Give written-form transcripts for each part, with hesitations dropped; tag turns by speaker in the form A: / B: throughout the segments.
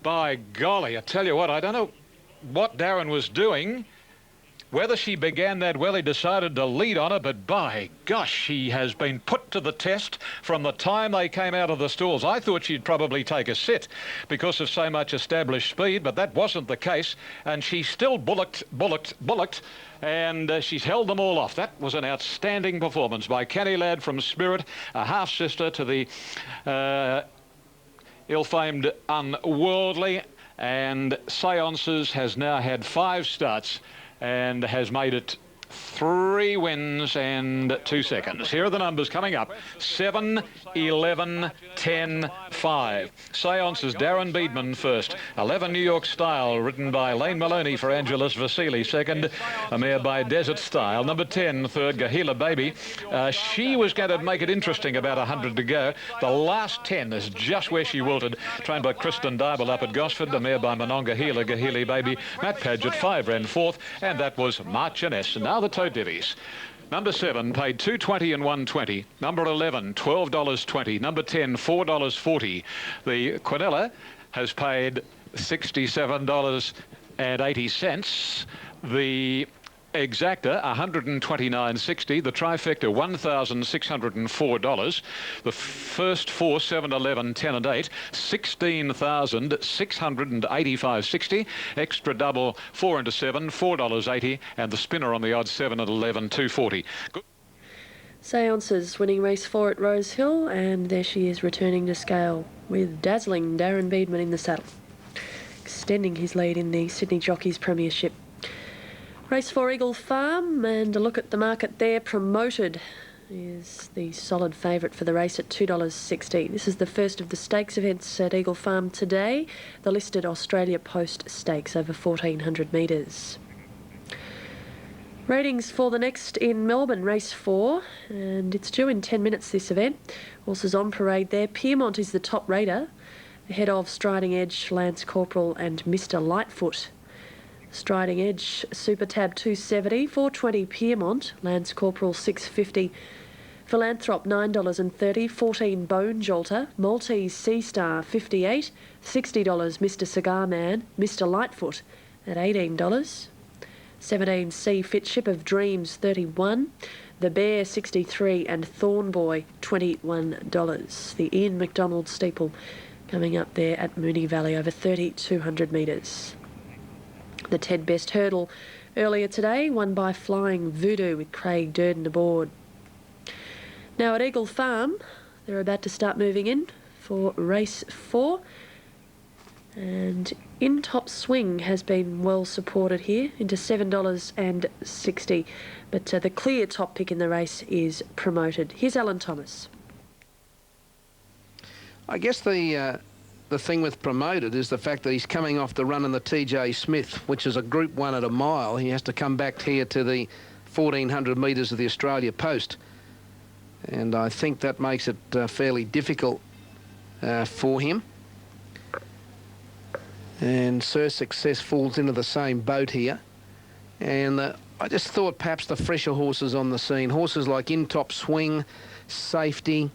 A: by golly, I tell you what, I don't know what Darren was doing. Whether she began that well, he decided to lead on her, but by gosh, she has been put to the test from the time they came out of the stalls. I thought she'd probably take a sit because of so much established speed, but that wasn't the case, and she still bullocked, and she's held them all off. That was an outstanding performance by Kenny Ladd from Spirit, a half-sister to the ill-famed Unworldly, and Seances has now had 5 starts and has made it 3 wins and 2 seconds. Here are the numbers coming up. 7, 11, 10, 5. Seances, Darren Beedman first. 11, New York Style, written by Lane Maloney for Angelos Vasili. Second, a mare by Desert Style. Number 10, third, Gahila Baby. She was going to make it interesting, about 100 to go. The last 10 is just where she wilted. Trained by Kristen Dybel up at Gosford. A mare by Monongahela, Gahila Baby. Matt Padgett, 5, ran 4th. And that was Marchioness. And now the Tote Divvies. Number 7 paid $2.20 and $1.20. Number 11, $12.20. Number 10, $4.40. The Quinella has paid $67.80. The Exacta, $129.60. The Trifecta, $1,604. The first 4, 7, 11, 10 and 8, $16,685.60. Extra double 4 into 7, $4.80. And the spinner on the odds 7 and 11, $2.40. Good.
B: Seances winning race 4 at Rosehill, and there she is returning to scale with dazzling Darren Beedman in the saddle, extending his lead in the Sydney Jockeys Premiership. Race 4 Eagle Farm, and a look at the market there. Promoted is the solid favourite for the race at $2.60. This is the first of the stakes events at Eagle Farm today, the listed Australia Post Stakes over 1,400 metres. Ratings for the next in Melbourne, race 4, and it's due in 10 minutes, this event. Horses on parade there. Piermont is the top rater, ahead of Striding Edge, Lance Corporal and Mr. Lightfoot. Striding Edge, Super Tab 270, 420 Piermont, Lance Corporal 650, Philanthrop $9.30, 14 Bone Jolter, Maltese Sea Star 58, $60 Mr. Cigar Man, Mr. Lightfoot at $18, 17 Sea Fit Ship of Dreams 31, The Bear 63 and Thorn Boy $21. The Ian McDonald Steeple coming up there at Moonee Valley over 3,200 metres. The Ted Best Hurdle earlier today, won by Flying Voodoo with Craig Durden aboard. Now at Eagle Farm, they're about to start moving in for race 4. And In Top Swing has been well supported here into $7.60. But the clear top pick in the race is Promoted. Here's Alan Thomas.
C: I guess the thing with Promoted is the fact that he's coming off the run in the TJ Smith, which is a Group 1 at a mile. He has to come back here to the 1,400 metres of the Australia Post. And I think that makes it fairly difficult for him. And Sir Success falls into the same boat here. And I just thought perhaps the fresher horses on the scene, horses like In Top Swing, Safety,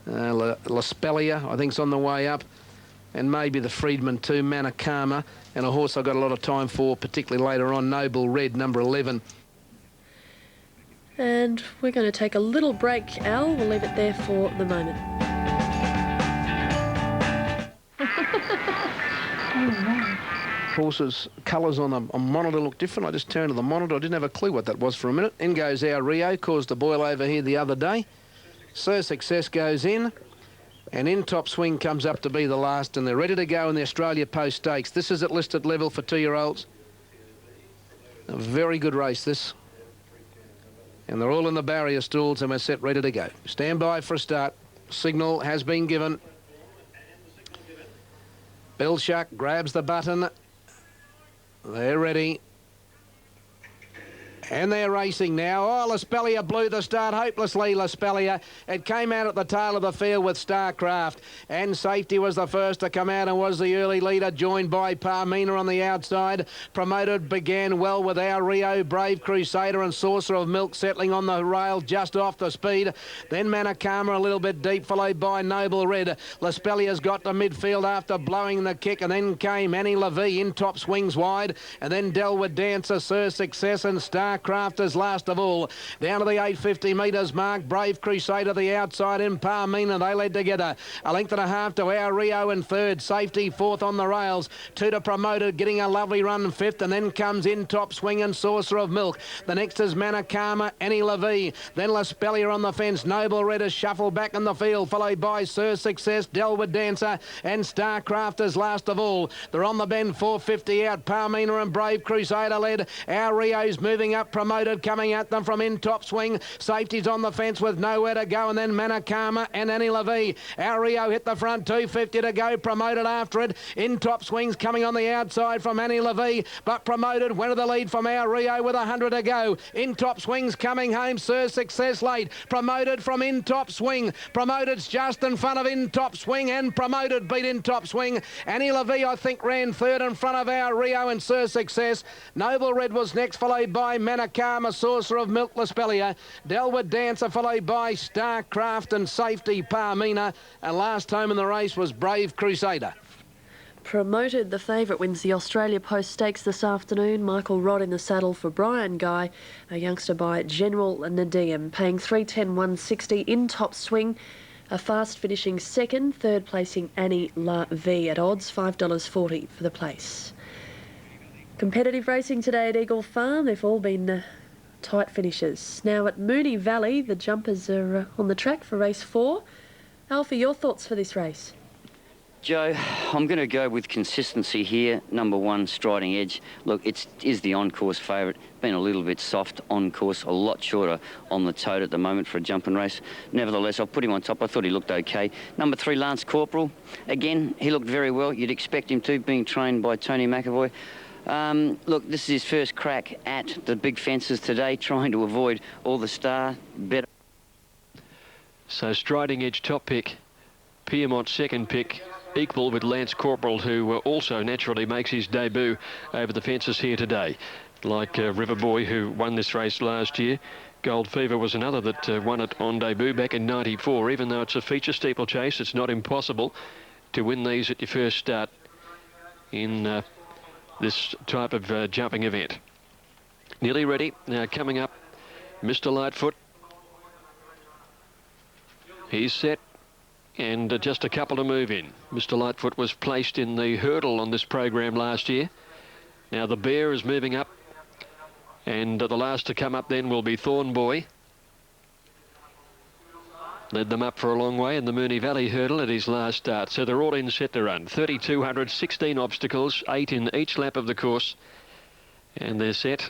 C: La Spellia, I think is on the way up. And maybe the Freedman too, Manakama, and a horse I've got a lot of time for, particularly later on, Noble Red, number 11.
B: And we're going to take a little break, Al. We'll leave it there for the moment.
C: Horses' colours on the monitor look different. I just turned to the monitor. I didn't have a clue what that was for a minute. In goes our Rio, caused a boil over here the other day. Sir Success goes in. And In Top Swing comes up to be the last, and they're ready to go in the Australia Post Stakes. This is at listed level for 2-year-olds. A very good race, this. And they're all in the barrier stalls, and we're set ready to go. Stand by for a start. Signal has been given. Bellshark grabs the button. They're ready. And they're racing now. Oh, Laspelia blew the start hopelessly, Laspelia. It came out at the tail of the field with Starcraft. And Safety was the first to come out and was the early leader, joined by Parmina on the outside. Promoted began well with Our Rio, Brave Crusader and Saucer of Milk settling on the rail just off the speed. Then Manakama a little bit deep, followed by Noble Red. Laspelia's got to midfield after blowing the kick, and then came Annie Levy in top swings wide, and then Delwood Dancer, Sir Success and Starcrafters last of all. Down to the 850 metres mark, Brave Crusader the outside in Parmina. They led together. A length and a half to Our Rio in third. Safety fourth on the rails. Two to Promoted, getting a lovely run fifth, and then comes in top swing and Saucer of Milk. The next is Manakama, Annie Levy. Then Laspelia on the fence. Noble Red is shuffled back in the field, followed by Sir Success, Delwood Dancer and Starcrafters last of all. They're on the bend, 450 out. Parmina and Brave Crusader led. Our Rio's moving up, Promoted coming at them from in top swing. Safety's on the fence with nowhere to go, and then Manakama and Annie Levy. Our Rio hit the front, 250 to go. Promoted after it. In top swings coming on the outside from Annie Levy, but Promoted went to the lead from Our Rio with 100 to go. In top swings coming home, Sir Success late. Promoted from in top swing. Promoted's just in front of in top swing, and Promoted beat in top swing. Annie Levy, I think, ran third in front of Our Rio and Sir Success. Noble Red was next, followed by Manakama, Saucer of Milk, Laspelia. Delwood Dancer, followed by Starcraft and Safety, Parmina. And last home in the race was Brave Crusader.
B: Promoted, the favourite, wins the Australia Post Stakes this afternoon. Michael Rodd in the saddle for Brian Guy, a youngster by General Nadeem, paying 310.160 in top swing. A fast finishing second, third placing Annie La V at odds, $5.40 for the place. Competitive racing today at Eagle Farm. They've all been tight finishes. Now at Moonee Valley, the jumpers are on the track for race 4. Alfie, your thoughts for this race?
D: Joe, I'm going to go with consistency here. Number 1, Striding Edge. Look, it is the on-course favourite. Been a little bit soft on course, a lot shorter on the tote at the moment for a jumping race. Nevertheless, I'll put him on top. I thought he looked okay. Number 3, Lance Corporal. Again, he looked very well. You'd expect him to, being trained by Tony McAvoy. Look, this is his first crack at the big fences today, trying to avoid all the star better.
E: So Striding Edge top pick, Piedmont second pick, equal with Lance Corporal, who also naturally makes his debut over the fences here today. Like River Boy, who won this race last year. Gold Fever was another that won it on debut back in '94. Even though it's a feature steeplechase, it's not impossible to win these at your first start in this type of jumping event. Nearly ready. Now coming up, Mr. Lightfoot. He's set. And just a couple to move in. Mr. Lightfoot was placed in the hurdle on this program last year. Now the Bear is moving up. And the last to come up then will be Thorn Boy. Led them up for a long way in the Moonee Valley hurdle at his last start. So they're all in set to run. 3,200, 16 obstacles, 8 in each lap of the course. And they're set.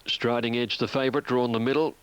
E: Striding Edge, the favourite, drawn the middle.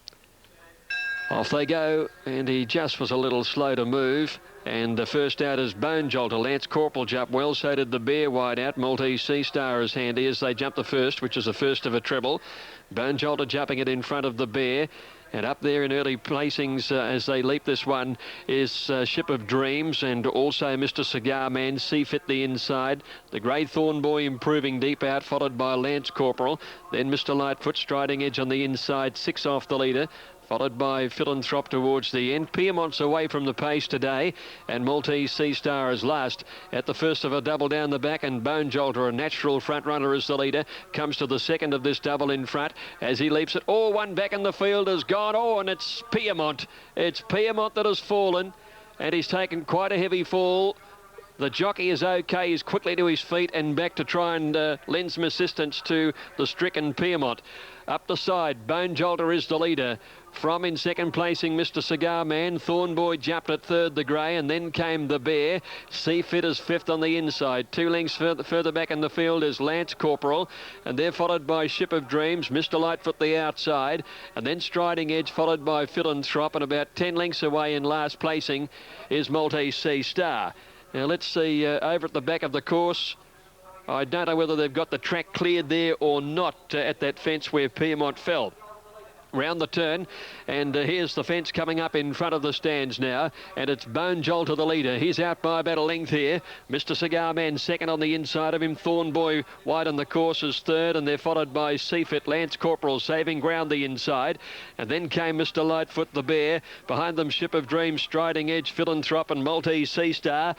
E: Off they go, and he just was a little slow to move. And the first out is Bone Jolter. Lance Corporal jumped well, so did the Bear wide out. Maltese Sea Star is handy as they jump the first, which is the first of a treble. Bone Jolter jumping it in front of the Bear. And up there in early placings as they leap this one is Ship of Dreams and also Mr. Cigar Man, Seafit the inside. The Grey Thorn Boy improving deep out, followed by Lance Corporal. Then Mr. Lightfoot, Striding Edge on the inside, 6 off the leader. Followed by Philanthrop towards the end. Piedmont's away from the pace today, and Maltese Sea Star is last at the first of a double down the back, and Bone Jolter, a natural front runner, as the leader, comes to the second of this double in front as he leaps it. Oh, one back in the field has gone. Oh, and it's Piedmont. It's Piedmont that has fallen, and he's taken quite a heavy fall. The jockey is okay. He's quickly to his feet and back to try and lend some assistance to the stricken Piedmont. Up the side, Bone Jolter is the leader. From in second placing, Mr. Cigar Man. Thorn Boy jumped at third, the Grey, and then came the Bear. Seafit is fifth on the inside. 2 lengths further back in the field is Lance Corporal, and they're followed by Ship of Dreams, Mr. Lightfoot the outside, and then Striding Edge, followed by Philanthrop, and about 10 lengths away in last placing is Maltese Sea Star. Now let's see over at the back of the course. I don't know whether they've got the track cleared there or not at that fence where Piermont fell. Round the turn, and here's the fence coming up in front of the stands now, and it's Bone Jolter the leader. He's out by about a length here. Mr. Cigar Man second on the inside of him. Thornboy wide on the course is third, and they're followed by Seafit, Lance Corporal saving ground the inside, and then came Mr. Lightfoot the Bear. Behind them, Ship of Dreams, Striding Edge, Philanthrop and Maltese Sea Star.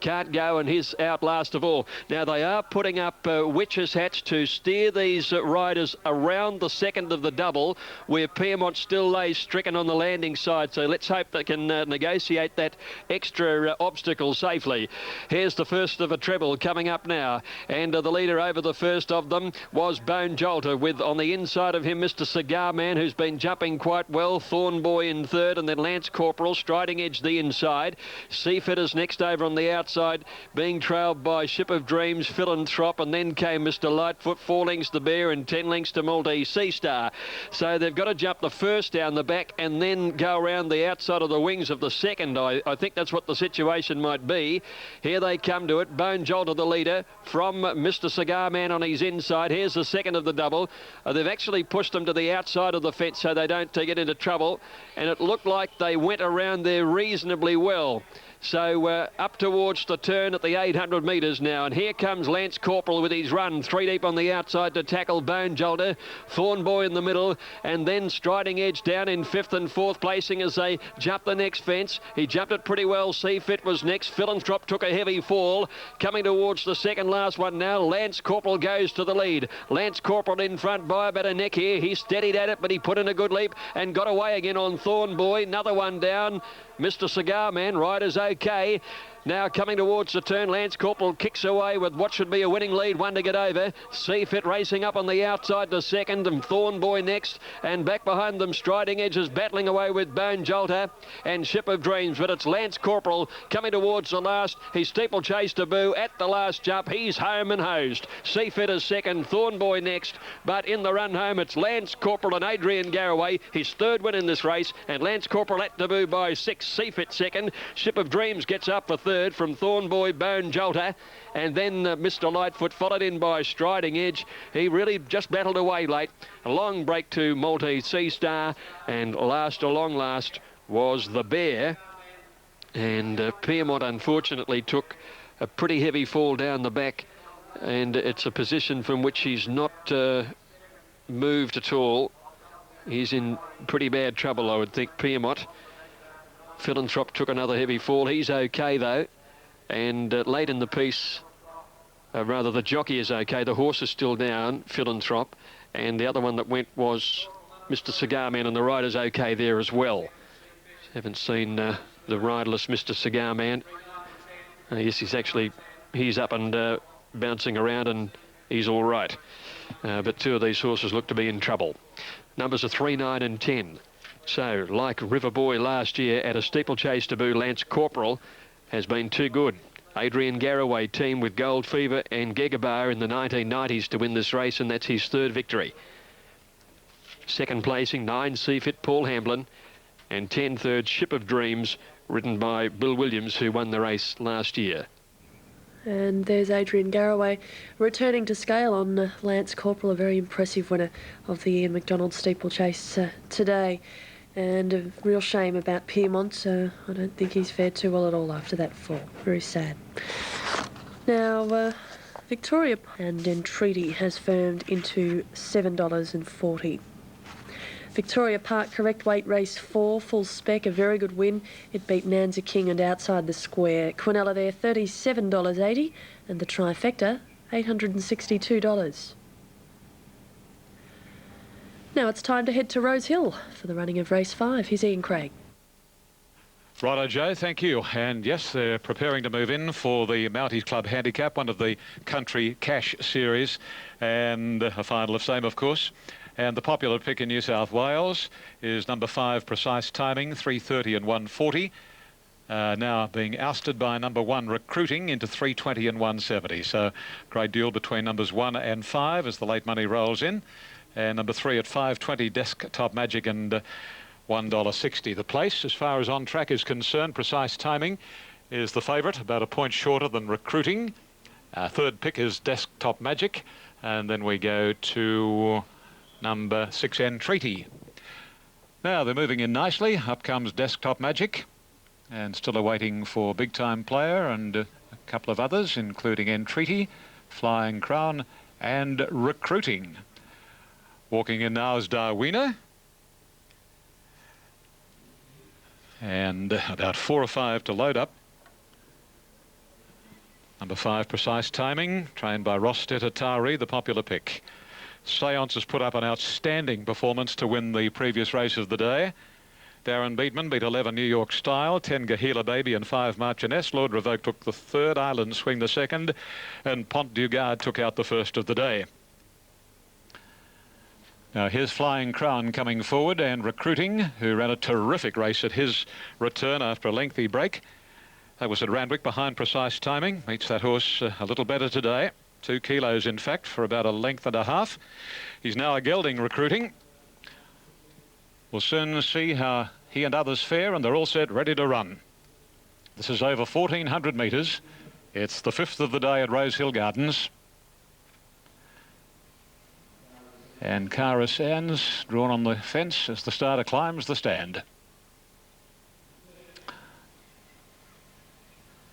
E: Can't go, and he's out last of all. Now they are putting up witches' hats to steer these riders around the second of the double, where Piermont still lays stricken on the landing side. So let's hope they can negotiate that extra obstacle safely. Here's the first of a treble coming up now, and the leader over the first of them was Bone Jolter, with on the inside of him Mr. Cigar Man, who's been jumping quite well. Thornboy in third, and then Lance Corporal, Striding Edge the inside. Seafit is next over on the outside, being trailed by Ship of Dreams, Philanthrop, and then came Mr. Lightfoot, 4 lengths to Bear and 10 lengths to Maltese Sea Star. So they've got to jump the first down the back and then go around the outside of the wings of the second. I think that's what the situation might be. Here they come to it. Bone Jolter the leader from Mr. Cigar Man on his inside. Here's the second of the double. They've actually pushed them to the outside of the fence so they don't get into trouble, and it looked like they went around there reasonably well. So up towards the turn at the 800 metres now, and here comes Lance Corporal with his run, 3 deep on the outside to tackle Bone Jolter, Thornboy in the middle, and then Striding Edge down in 5th and 4th placing as they jump the next fence. He jumped it pretty well. Seafit was next. Philanthrop took a heavy fall. Coming towards the second last one now, Lance Corporal goes to the lead. Lance Corporal in front by about a neck here. He steadied at it, but he put in a good leap and got away again on Thornboy. Another one down. Mr. Cigar Man, rider's okay. Now coming towards the turn, Lance Corporal kicks away with what should be a winning lead, one to get over. Seafit racing up on the outside to second, and Thornboy next, and back behind them Striding Edge is battling away with Bone Jolter and Ship of Dreams, but it's Lance Corporal coming towards the last. He's steeplechase debut at the last jump. He's home and hosed. Seafit is second, Thornboy next, but in the run home it's Lance Corporal and Adrian Garraway, his third win in this race, and Lance Corporal at debut by 6. Seafit second. Ship of Dreams gets up for third from Thornboy, Bone Jolter, and then Mr. Lightfoot followed in by Striding Edge. He really just battled away late. A long break to Maltese Sea Star, and last, a long last, was the Bear. And Piermont unfortunately took a pretty heavy fall down the back, and it's a position from which he's not moved at all. He's in pretty bad trouble, I would think, Piermont. Philanthrop took another heavy fall. He's okay though, and late in the piece, rather the jockey is okay. The horse is still down, Philanthrop, and the other one that went was Mr. Cigar Man, and the rider's okay there as well. Haven't seen the riderless Mr. Cigar Man. Yes, he's up and bouncing around, and he's all right. But 2 of these horses look to be in trouble. Numbers are 3, 9 and 10. So, like River Boy last year at a steeplechase debut, Lance Corporal has been too good. Adrian Garraway teamed with Gold Fever and Gegabar in the 1990s to win this race, and that's his 3rd victory. Second placing, 9 Seafit, Paul Hamblin, and 10 third Ship of Dreams, ridden by Bill Williams, who won the race last year.
B: And there's Adrian Garraway returning to scale on Lance Corporal, a very impressive winner of the Ian McDonald steeplechase today. And a real shame about Piermont. I don't think he's fared too well at all after that fall. Very sad. Now, Victoria and Entreaty has firmed into $7.40. Victoria Park, correct weight, race 4, full spec, a very good win. It beat Nanza King and Outside the Square. Quinella there, $37.80, and the trifecta, $862. Now it's time to head to Rose Hill for the running of race 5. Here's Ian Craig.
A: Righto, Joe, thank you. And yes, they're preparing to move in for the Mounties Club Handicap, one of the Country Cash Series, and a final of same, of course. And the popular pick in New South Wales is number 5, Precise Timing, 3:30 and 1:40. Now being ousted by number 1, Recruiting, into 3:20 and 1:70. So great deal between numbers 1 and 5 as the late money rolls in. And number 3 at 5:20, Desktop Magic, and $1.60. The place, as far as on track is concerned, Precise Timing is the favourite, about a point shorter than Recruiting. Third pick is Desktop Magic, and then we go to number 6, Entreaty. Now they're moving in nicely. Up comes Desktop Magic, and still awaiting for Big Time Player and a couple of others, including Entreaty, Flying Crown and Recruiting. Walking in now is Darwina, and about 4 or 5 to load up. Number 5, Precise Timing, trained by Rostet Atari, the popular pick. Seance has put up an outstanding performance to win the previous race of the day. Darren Beatman beat 11 New York Style, 10 Gahila Baby and 5 Marchioness. Lord Revoke took the third, Island Swing the second, and Pont du Gard took out the first of the day. Now here's Flying Crown coming forward, and Recruiting, who ran a terrific race at his return after a lengthy break. That was at Randwick behind Precise Timing. Meets that horse a little better today. 2 kilos, in fact, for about a length and a half. He's now a gelding, Recruiting. We'll soon see how he and others fare, and they're all set, ready to run. This is over 1,400 metres. It's the 5th of the day at Rosehill Gardens. And Cara Sands drawn on the fence as the starter climbs the stand.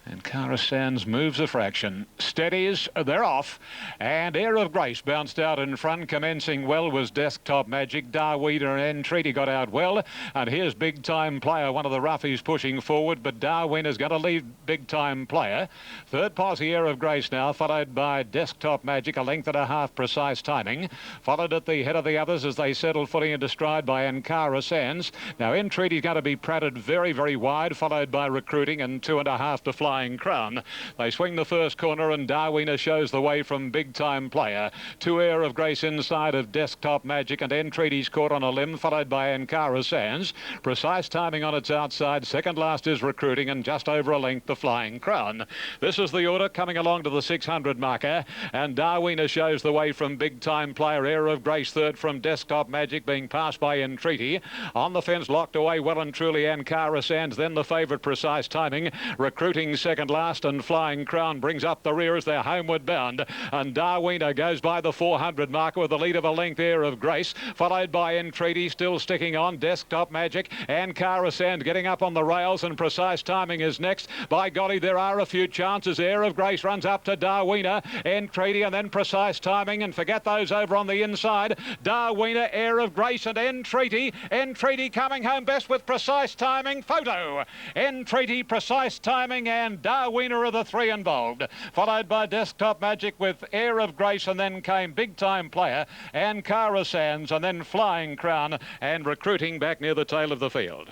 A: And Cara Sands moves a fraction, steadies, they're off, and Air of Grace bounced out in front. Commencing well was Desktop Magic. Darwina and Entreaty got out well, and here's Big Time Player, one of the roughies pushing forward, but Darwina's going to lead Big Time Player. Third posse, Air of Grace now, followed by Desktop Magic, a length and a half, Precise Timing, followed at the head of the others as they settle footing into stride by Cara Sands. Now Entreaty's going to be pratted very, very wide, followed by Recruiting, and 2.5 to Flying Crown. They swing the first corner, and Darwina shows the way from Big Time Player. 2 Air of Grace inside of Desktop Magic, and Entreaty's caught on a limb, followed by Cara Sands. Precise Timing on its outside. Second last is Recruiting, and just over a length the Flying Crown. This is the order coming along to the 600 marker, and Darwina shows the way from Big Time Player. Air of Grace third from Desktop Magic, being passed by Entreaty. On the fence, locked away well and truly Cara Sands, then the favourite Precise Timing. Recruiting second last, and Flying Crown brings up the rear as they're homeward bound, and Darwina goes by the 400 marker with the lead of a length. Air of Grace, followed by Entreaty, still sticking on. Desktop Magic and Cara Sands getting up on the rails, and Precise Timing is next. By golly, there are a few chances. Air of Grace runs up to Darwina, Entreaty, and then Precise Timing, and forget those over on the inside. Darwina, Air of Grace and Entreaty. Entreaty coming home best with Precise Timing. Photo. Entreaty, Precise Timing and Darwina are the 3 involved, followed by Desktop Magic with Air of Grace, and then came Big Time Player and Cara Sands, and then Flying Crown and Recruiting back near the tail of the field.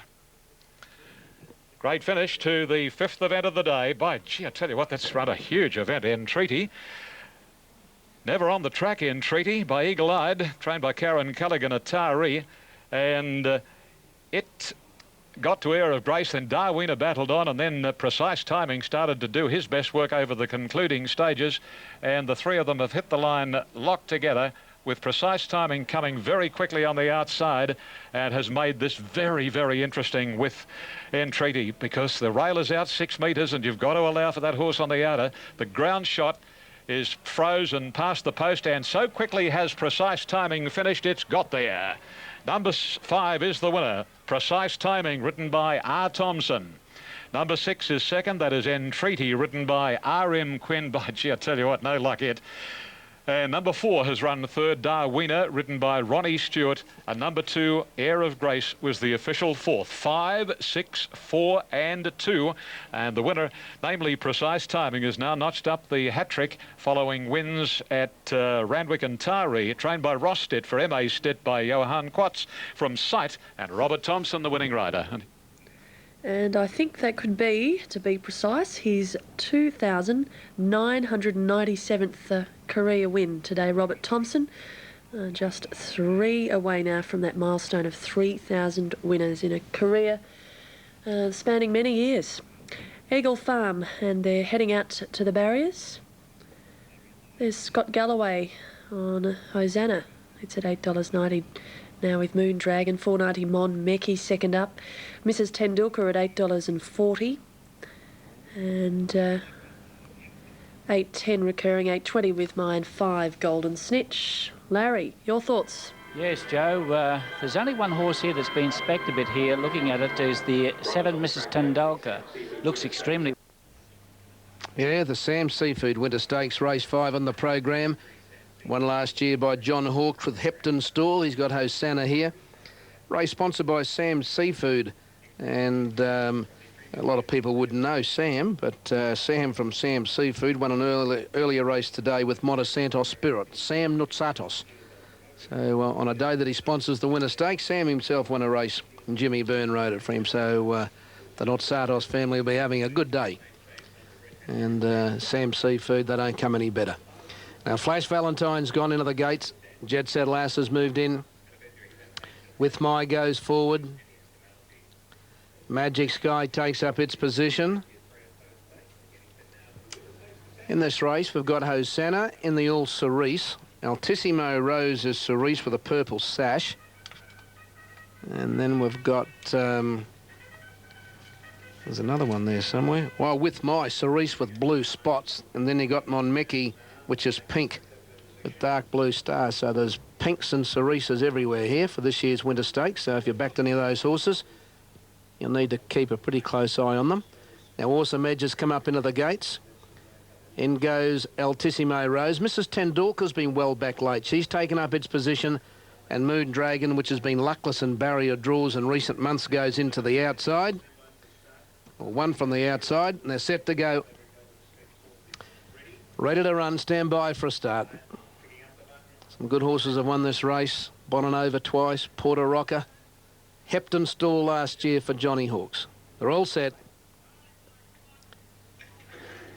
A: Great finish to the 5th event of the day. By gee, I tell you what, that's run a huge event. Entreaty, never on the track. Entreaty by Eagle Eyed, trained by Karen Culligan Atari, and it got to Air of Grace, then Darwina battled on, and then Precise Timing started to do his best work over the concluding stages, and the 3 of them have hit the line locked together, with Precise Timing coming very quickly on the outside, and has made this very, very interesting with Entreaty, because the rail is out 6 metres, and you've got to allow for that horse on the outer. The ground shot is frozen past the post, and so quickly has Precise Timing finished, it's got there. Number 5 is the winner, Precise Timing, written by R. Thompson. Number 6 is second, that is Entreaty, written by R.M. Quinn. By gee, I tell you what, no luck yet. And number 4 has run third, Darwina, written by Ronnie Stewart. And number 2, Air of Grace, was the official 4th. 5, 6, 4 and 2. And the winner, namely Precise Timing, has now notched up the hat-trick following wins at Randwick and Taree, trained by Rostet for M.A. Stitt by Johan Quatz from Sight, and Robert Thompson, the winning rider.
B: And I think that could be, to be precise, his 2,997th career win today, Robert Thompson. Just 3 away now from that milestone of 3,000 winners in a career spanning many years. Eagle Farm, and they're heading out to the barriers. There's Scott Galloway on Hosanna. It's at $8.90. Now with Moon Dragon, $4.90 Mon Meki second up. Mrs. Tendulkar at $8.40. And 8.10 recurring, 8.20 with mine, 5 Golden Snitch. Larry, your thoughts?
F: Yes, Joe, there's only one horse here that's been specced a bit here. Looking at it is the 7 Mrs. Tendulkar. Looks extremely...
C: Yeah, the Sam Seafood Winter Stakes, race 5 on the program. Won last year by John Hawkes with Hepton Stall. He's got Hosanna here. Race sponsored by Sam Seafood. And a lot of people wouldn't know Sam, but Sam from Sam Seafood won an earlier race today with Montesanto Spirit. Sam Nutsatos. So on a day that he sponsors the Winter Stakes, Sam himself won a race and Jimmy Byrne rode it for him. So the Nutsatos family will be having a good day. And Sam Seafood, they don't come any better. Now, Flash Valentine's gone into the gates. Jet Set Lass has moved in. With My goes forward. Magic Sky takes up its position. In this race, we've got Hosanna in the all cerise. Altissimo Rose is cerise with a purple sash. And then we've got... there's another one there somewhere. Well, With My cerise with blue spots. And then you got Monmeki, which is pink with dark blue stars. So there's pinks and cerises everywhere here for this year's Winter Stakes. So if you're backed any of those horses, you'll need to keep a pretty close eye on them. Now, Awesome Edge has come up into the gates. In goes Altissimo Rose. Mrs. Tendulkar's been well back late. She's taken up its position. And Moon Dragon, which has been luckless in barrier draws in recent months, goes into the outside. Well, one from the outside, and they're set to go. Ready to run, stand by for a start. Some good horses have won this race. Bonanova twice, Porter Rocker. Hepton Stall last year for Johnny Hawkes. They're all set.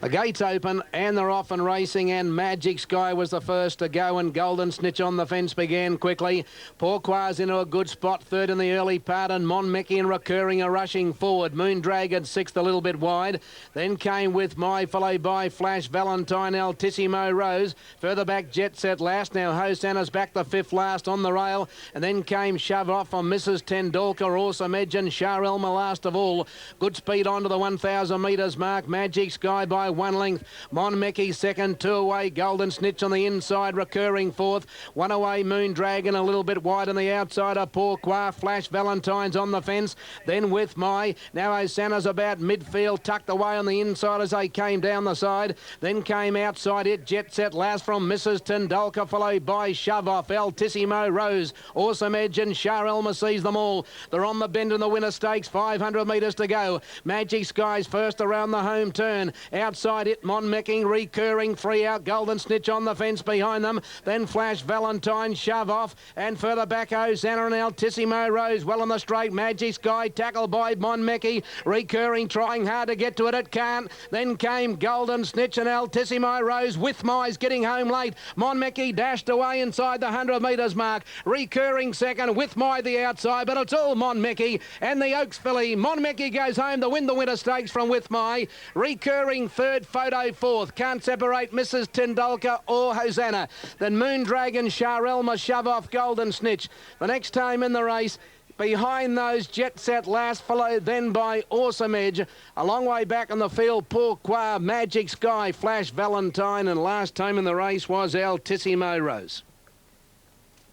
C: The gates open and they're off and racing, and Magic Sky was the first to go, and Golden Snitch on the fence began quickly. Pourquois into a good spot, third in the early part, and Monmeki and Recurring are rushing forward. Moon Dragon sixth, a little bit wide. Then came With My, followed by Flash Valentine, Altissimo Rose. Further back, Jet Set Last. Now Hosanna's back the fifth last on the rail, and then came Shove Off on Mrs. Tendulkar, Awesome Edge, and Shah Elma last of all. Good speed on to the 1,000 metres mark. Magic Sky by 1 length. Monmeki second, 2 away. Golden Snitch on the inside, Recurring fourth. 1 away, Moon Dragon a little bit wide on the outside of Pourquoi. Flash Valentine's on the fence. Then With My. Now Hosanna's about midfield, tucked away on the inside as they came down the side. Then came outside it, Jet Set Last from Mrs. Tendulkar, followed by Shove Off, Altissimo Rose, Awesome Edge, and Shah Elma sees them all. They're on the bend in the Winter Stakes, 500 metres to go. Magic Sky's first around the home turn. Outside it, Monmeki, Recurring, 3 out. Golden Snitch on the fence behind them. Then Flash Valentine, Shove Off, and further back Hosanna and Altissimo Rose. Well on the straight, Magic Sky tackled by Monmeki. Recurring trying hard to get to it, it can't. Then came Golden Snitch and Altissimo Rose. With My's getting home late. Monmeki dashed away inside the 100 metres mark. Recurring second, With My the outside, but it's all Monmeki and the Oaks filly. Monmeki goes home to win the Winter Stakes from With My. Recurring third, Photo fourth. Can't separate Mrs. Tendulkar or Hosanna. Then Moon Dragon, Shah Elma, Shove Off, Golden Snitch. The next time in the race, behind those, Jet Set Last, followed then by Awesome Edge. A long way back on the field, Pourquoi, Magic Sky, Flash Valentine, and last time in the race was Altissimo Rose.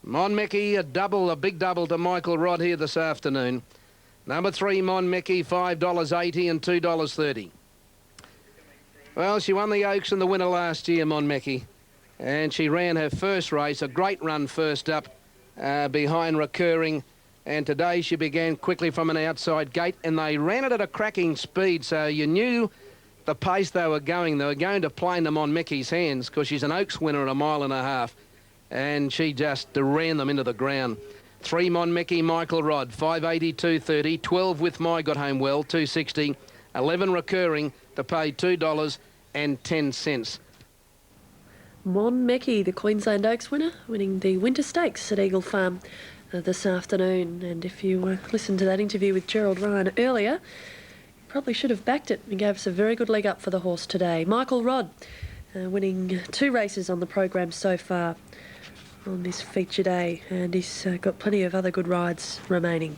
C: Monmeki, a big double to Michael Rod here this afternoon. Number 3, Monmeki, $5.80 and $2.30. Well, she won the Oaks in the winter last year, Monmeki, and she ran her first race, a great run first up behind Recurring, and today she began quickly from an outside gate, and they ran it at a cracking speed, so you knew the pace they were going. They were going to play into Monmeki's hands because she's an Oaks winner at 1.5 miles, and she just ran them into the ground. 3 Monmeki, Michael Rod, $5.80, $2.30. 12 With My got home well, $2.60. 11 Recurring to pay $2.10.
B: Monmeki, the Queensland Oaks winner, winning the Winter Stakes at Eagle Farm this afternoon. And if you listened to that interview with Gerald Ryan earlier, you probably should have backed it. He gave us a very good leg up for the horse today. Michael Rod winning 2 races on the program so far on this feature day, and he's got plenty of other good rides remaining.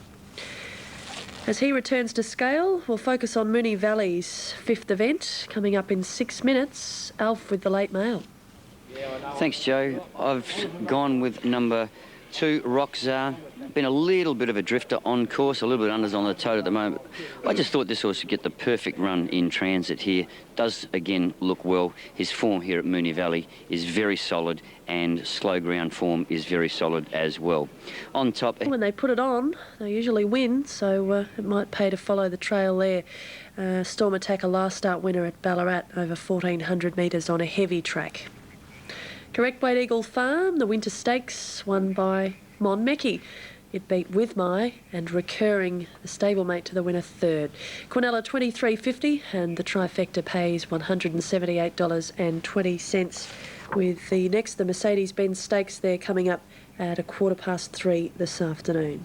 B: As he returns to scale, we'll focus on Moonee Valley's fifth event coming up in 6 minutes. Alf with the late mail.
D: Thanks, Joe. I've gone with number 2, Roxar. Been a little bit of a drifter on course, a little bit unders on the tote at the moment. I just thought this horse would get the perfect run in transit here. Does, again, look well. His form here at Moonee Valley is very solid, and slow ground form is very solid as well. On top...
B: When they put it on, they usually win, so it might pay to follow the trail there. Storm Attacker last start winner at Ballarat, over 1,400 metres on a heavy track. Correct Weight Eagle Farm, the Winter Stakes, won by Monmeki. It beat With My and Recurring, the stablemate to the winner, third. Quinella $23.50 and the trifecta pays $178.20. With the next, the Mercedes-Benz Stakes, they're coming up at 3:15 this afternoon.